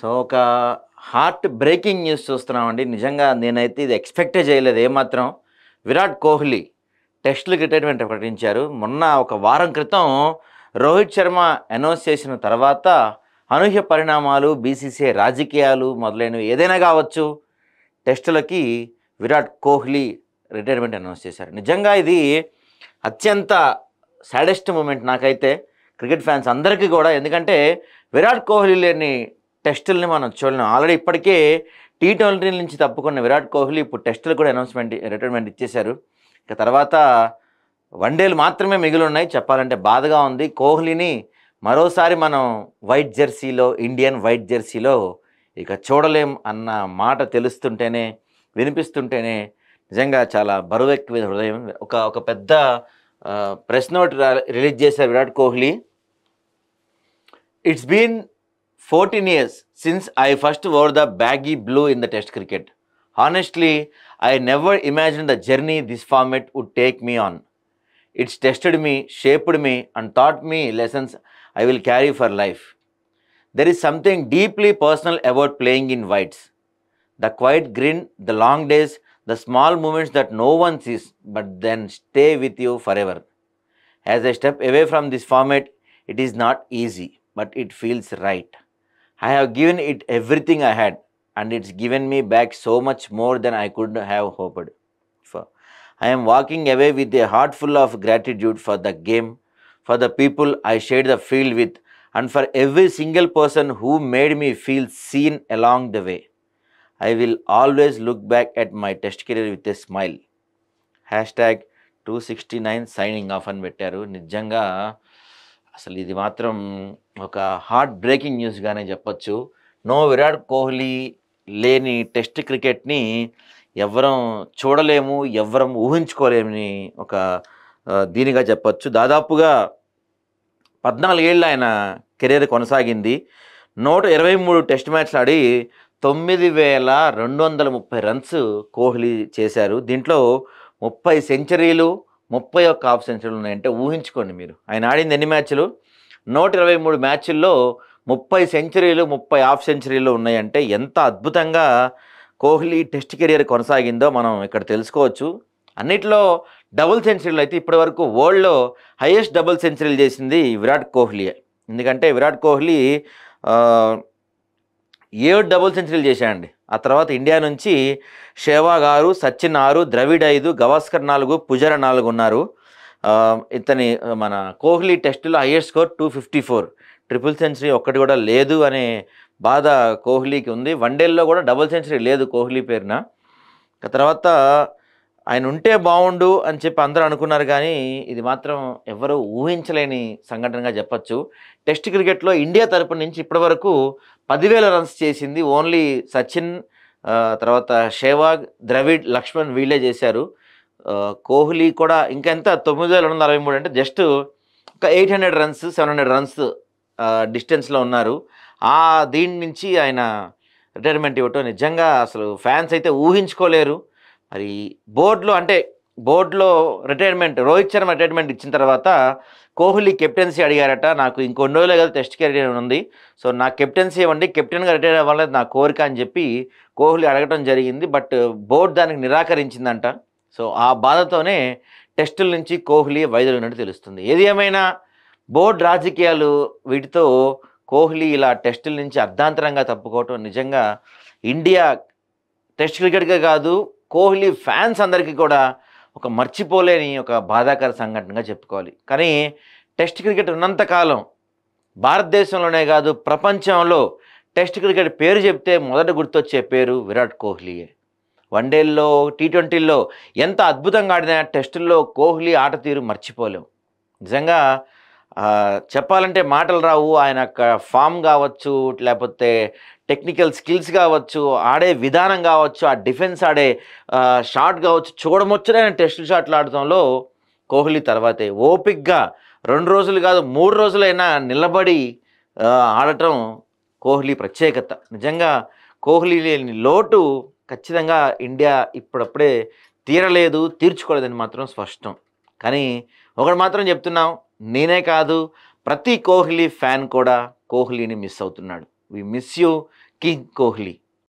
So, ఒక heart breaking news చూస్తున్నామండి. నిజంగా నేనైతే ఇది ఎక్స్‌పెక్టే చేయలేదు ఏమాత్రం. విరాట్ కోహ్లీ టెస్ట్‌లకి రిటైర్మెంట్ ప్రకటించారు. మొన్న ఒక వారం క్రితం రోహిత్ శర్మ అనౌన్స్ చేసిన తర్వాత అనూహ్య పరిణామాలు, బీసీసీఐ రాజకీయాలు మొదలైనవి ఏదైనా కావచ్చు. టెస్టులకి విరాట్ కోహ్లీ రిటైర్మెంట్ అనౌన్స్ చేశారు. నిజంగా ఇది అత్యంత సాడెస్ట్ మూమెంట్ నాకైతే. క్రికెట్ ఫ్యాన్స్ అందరికీ కూడా. ఎందుకంటే విరాట్ కోహ్లీ లేని టెస్టుల్ని మనం చూడలేం. ఆల్రెడీ ఇప్పటికే టీ20 నుంచి తప్పుకున్న విరాట్ కోహ్లీ ఇప్పుడు టెస్టులు కూడా రిటైర్మెంట్ ఇచ్చేశారు. ఇక తర్వాత వన్డేలు మాత్రమే మిగిలి ఉన్నాయి. చెప్పాలంటే బాధగా ఉంది. కోహ్లీని మరోసారి మనం వైట్ జెర్సీలో, ఇండియన్ వైట్ జెర్సీలో ఇక చూడలేం అన్న మాట తెలుస్తుంటేనే, వినిపిస్తుంటేనే నిజంగా చాలా బరువెక్కిన హృదయం. ఒక పెద్ద ప్రెస్ నోట్ రిలీజ్ చేశారు Virat Kohli. It's been 14 years since I first wore the baggy blue in the test cricket. Honestly, I never imagined the journey this format would take me on. It's tested me, shaped me, and taught me lessons I will carry for life. There is something deeply personal about playing in whites. The quiet grin, the long days, the small moments that no one sees but then stay with you forever. As I step away from this format, it is not easy, but it feels right. I have given it everything I had, and it's given me back so much more than I could have hoped for. I am walking away with a heart full of gratitude for the game, for the people I shared the field with, and for every single person who made me feel seen along the way. I will always look back at my test career with a smile. #269 signing off అని పెట్టారు. నిజంగా అసలు ఇది మాత్రం ఒక heart breaking న్యూస్గానే చెప్పొచ్చు. No Virat Kohli లేని test క్రికెట్ని ఎవ్వరం చూడలేము, ఎవ్వరం ఊహించుకోలేమని ఒక దీనిగా చెప్పొచ్చు. దాదాపుగా 14 ఏళ్ళు ఆయన కెరీర్ కొనసాగింది. 123 టెస్ట్ మ్యాచ్లు ఆడి 9230 రన్స్ కోహ్లీ చేశారు. దీంట్లో 30 సెంచరీలు, 31 హాఫ్ సెంచరీలు ఉన్నాయంటే ఊహించుకోండి మీరు. ఆయన ఆడింది ఎన్ని మ్యాచ్లు? 123 మ్యాచ్ల్లో 30 సెంచరీలు, 30 హాఫ్ సెంచరీలు ఉన్నాయంటే ఎంత అద్భుతంగా కోహ్లీ టెస్ట్ కెరియర్ కొనసాగిందో మనం ఇక్కడ తెలుసుకోవచ్చు. అన్నిట్లో డబుల్ సెంచరీలు అయితే ఇప్పటివరకు వరల్డ్లో హైయెస్ట్ డబుల్ సెంచరీలు చేసింది విరాట్ కోహ్లీ. ఎందుకంటే విరాట్ కోహ్లీ 7 డబుల్ సెంచరీలు చేశాడండి. ఆ తర్వాత ఇండియా నుంచి షెహ్వాగ్ 6, సచిన్ 6, ద్రవిడ్ 5, గవాస్కర్ 4, పుజారా 4 ఉన్నారు. ఇతని మన కోహ్లీ టెస్టులో హైయెస్ట్ స్కోర్ 254. ట్రిపుల్ సెంచరీ ఒక్కటి కూడా లేదు అనే బాధ కోహ్లీకి ఉంది. వన్డేల్లో కూడా డబుల్ సెంచరీ లేదు కోహ్లీ పేరున. తర్వాత ఆయన ఉంటే బాగుండు అని చెప్పి అందరూ అనుకున్నారు, కానీ ఇది మాత్రం ఎవరు ఊహించలేని సంఘటనగా చెప్పచ్చు. టెస్ట్ క్రికెట్లో ఇండియా తరపు నుంచి ఇప్పటివరకు 10,000 రన్స్ చేసింది ఓన్లీ సచిన్, తర్వాత షెహ్వాగ్, ద్రవిడ్, లక్ష్మణ్ వీళ్ళే చేశారు. కోహ్లీ కూడా ఇంకెంత 9,243 అంటే జస్ట్ ఒక 800 రన్స్ 700 రన్స్ డిస్టెన్స్లో ఉన్నారు. దీని నుంచి ఆయన రిటైర్మెంట్ ఇవ్వటం నిజంగా అసలు ఫ్యాన్స్ అయితే ఊహించుకోలేరు. మరి బోర్డులో రిటైర్మెంట్, రోహిత్ శర్మ రిటైర్మెంట్ ఇచ్చిన తర్వాత కోహ్లీ కెప్టెన్సీ అడిగారట. నాకు ఇంకొన్ని రోజులే కదా టెస్ట్ కెరీర్ ఉంది, సో నాకు కెప్టెన్సీ ఇవ్వండి, కెప్టెన్గా రిటైర్ అవ్వాలనేది నా కోరిక అని చెప్పి కోహ్లీ అడగటం జరిగింది. బట్ బోర్డు దానికి నిరాకరించిందంట. సో ఆ బాధతోనే టెస్టుల నుంచి కోహ్లీ వైదొలిగినట్టు తెలుస్తుంది. ఏది ఏమైనా బోర్డు రాజకీయాలు వీటితో కోహ్లీ ఇలా టెస్టుల నుంచి అర్ధాంతరంగా తప్పుకోవటం నిజంగా ఇండియా టెస్ట్ క్రికెట్గా కాదు, కోహ్లీ ఫ్యాన్స్ అందరికీ కూడా ఒక మర్చిపోలేని ఒక బాధాకర సంఘటనగా చెప్పుకోవాలి. కానీ టెస్ట్ క్రికెట్ ఉన్నంతకాలం భారతదేశంలోనే కాదు ప్రపంచంలో టెస్ట్ క్రికెట్ పేరు చెప్తే మొదట గుర్తొచ్చే పేరు విరాట్ కోహ్లీయే. వన్డేల్లో, టీ20లో ఎంత అద్భుతంగా ఆడినా టెస్టుల్లో కోహ్లీ ఆట తీరు మర్చిపోలేం. నిజంగా చెప్పాలంటే మాటలు రావు. ఆయన ఫామ్ కావచ్చు, లేకపోతే టెక్నికల్ స్కిల్స్ కావచ్చు, ఆడే విధానం కావచ్చు, ఆ డిఫెన్స్ ఆడే షాట్ కావచ్చు, చూడముచ్చటైన టెస్ట్ షాట్లు ఆడటంలో కోహ్లీ తర్వాతే. ఓపిక్గా 2 రోజులు కాదు 3 రోజులైనా నిలబడి ఆడటం కోహ్లీ ప్రత్యేకత. నిజంగా కోహ్లీ లేని లోటు ఖచ్చితంగా ఇండియా ఇప్పుడప్పుడే తీర్చుకోలేదని మాత్రం స్పష్టం. కానీ ఒకటి మాత్రం చెప్తున్నాం, నేనే కాదు ప్రతి కోహ్లీ ఫ్యాన్ కూడా కోహ్లీని మిస్ అవుతున్నాడు. We miss you king Kohli.